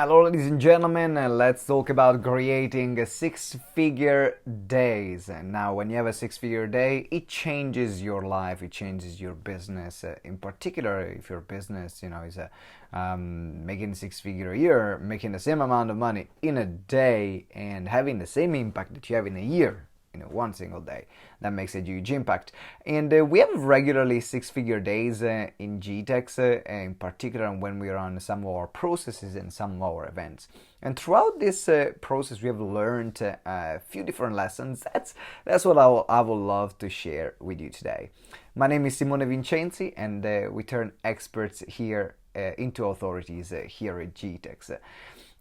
Hello, ladies and gentlemen, and let's talk about creating a six-figure days. And now, when you have a six-figure day, it changes your life, it changes your business. In particular, if your business, is making six-figure a year, making the same amount of money in a day, and having the same impact that you have in a year. One single day. That makes a huge impact. And we have regularly six-figure days in GTEx, in particular when we run some of our processes and some of our events. And throughout this process, we have learned a few different lessons. That's what I would love to share with you today. My name is Simone Vincenzi, and we turn experts here into authorities here at GTEx.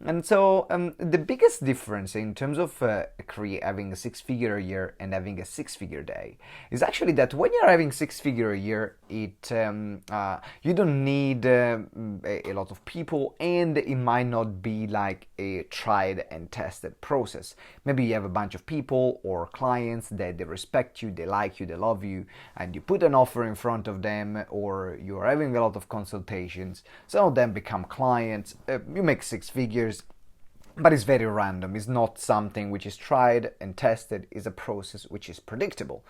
And so the biggest difference in terms of having a six-figure a year and having a six-figure day is actually that when you're having six-figure a year, you don't need a lot of people, and it might not be like a tried and tested process. Maybe you have a bunch of people or clients that they respect you, they like you, they love you, and you put an offer in front of them, or you're having a lot of consultations. Some of them become clients. You make six figures, but it's very random. It's not something which is tried and tested. It's a process which is predictable.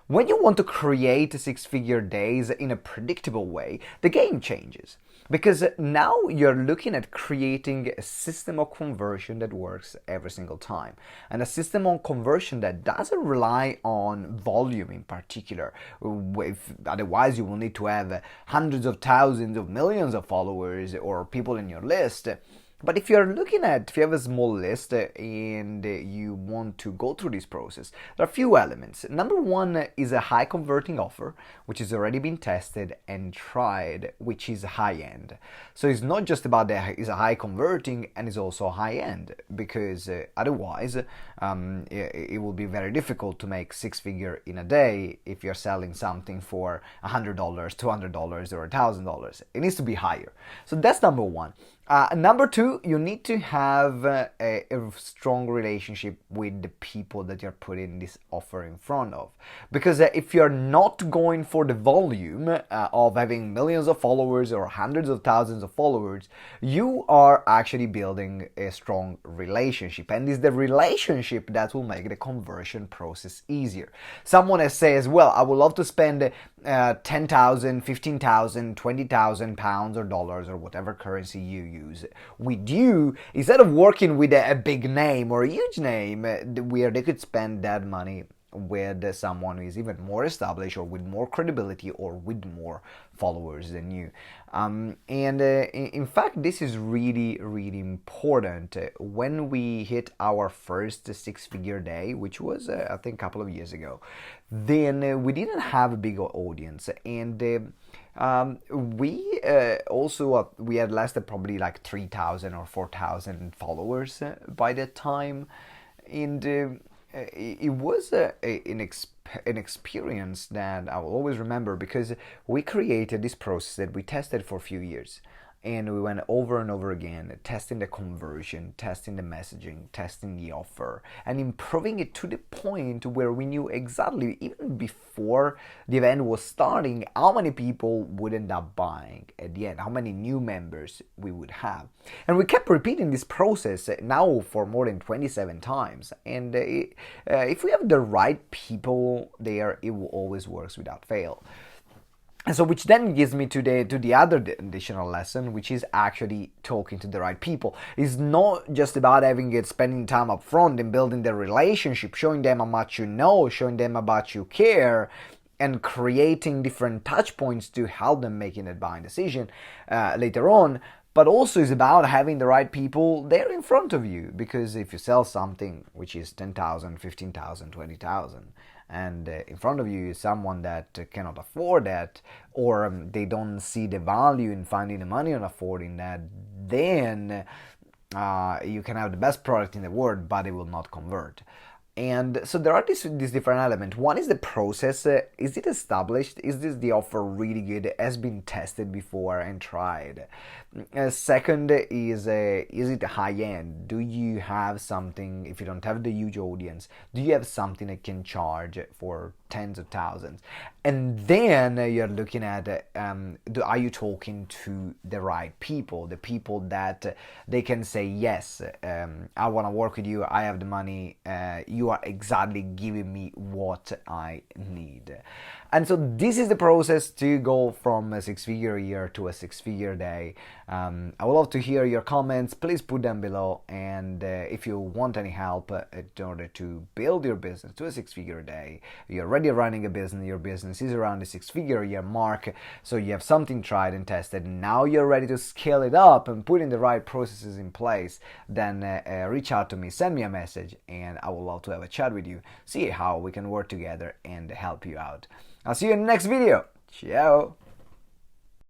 When you want to create six-figure days in a predictable way, the game changes. Because now you're looking at creating a system of conversion that works every single time. And a system of conversion that doesn't rely on volume in particular. Otherwise, you will need to have hundreds of thousands of millions of followers or people in your list. But if you have a small list and you want to go through this process, there are a few elements. Number one is a high converting offer, which has already been tested and tried, which is high end. So it's not just about that it's a high converting, and it's also high end, because otherwise it will be very difficult to make six figure in a day if you're selling something for $100, $200, or $1,000. It needs to be higher. So that's number one. Number two, you need to have a strong relationship with the people that you're putting this offer in front of. Because if you're not going for the volume of having millions of followers or hundreds of thousands of followers, you are actually building a strong relationship. And it's the relationship that will make the conversion process easier. Someone says, well, I would love to spend 10,000, 15,000, 20,000 pounds or dollars or whatever currency you use with you, instead of working with a big name or a huge name where they could spend that money with someone who is even more established or with more credibility or with more followers than you. In fact, this is really, really important. When we hit our first six-figure day, which was, I think, a couple of years ago, then we didn't have a big audience, and we had less than probably like 3,000 or 4,000 followers by that time, and it was an experience that I will always remember, because we created this process that we tested for a few years. And we went over and over again, testing the conversion, testing the messaging, testing the offer, and improving it to the point where we knew exactly, even before the event was starting, how many people would end up buying at the end, how many new members we would have. And we kept repeating this process now for more than 27 times. And if we have the right people there, it will always work without fail. And so, which then gives me to the other additional lesson, which is actually talking to the right people. It's not just about spending time up front and building the relationship, showing them how much you know, showing them how much you care, and creating different touch points to help them making a buying decision later on. But also is about having the right people there in front of you. Because if you sell something which is 10,000, 15,000, 20,000, and in front of you is someone that cannot afford that, or they don't see the value in finding the money on affording that, then you can have the best product in the world, but it will not convert. And so there are these different elements. One is the process. Is it established? Is this the offer really good? Has been tested before and tried? Second is it high end? Do you have something? If you don't have the huge audience, do you have something that can charge for tens of thousands? And then you're looking at are you talking to the right people, the people that they can say yes, I want to work with you, I have the money, you are exactly giving me what I need. And so this is the process to go from a six-figure year to a six-figure day. I would love to hear your comments. Please put them below. And if you want any help in order to build your business to a six-figure day, you're already running a business, your business is around the six-figure year mark, so you have something tried and tested, now you're ready to scale it up and put in the right processes in place, then reach out to me, send me a message, and I would love to have a chat with you, see how we can work together and help you out. I'll see you in the next video. Ciao!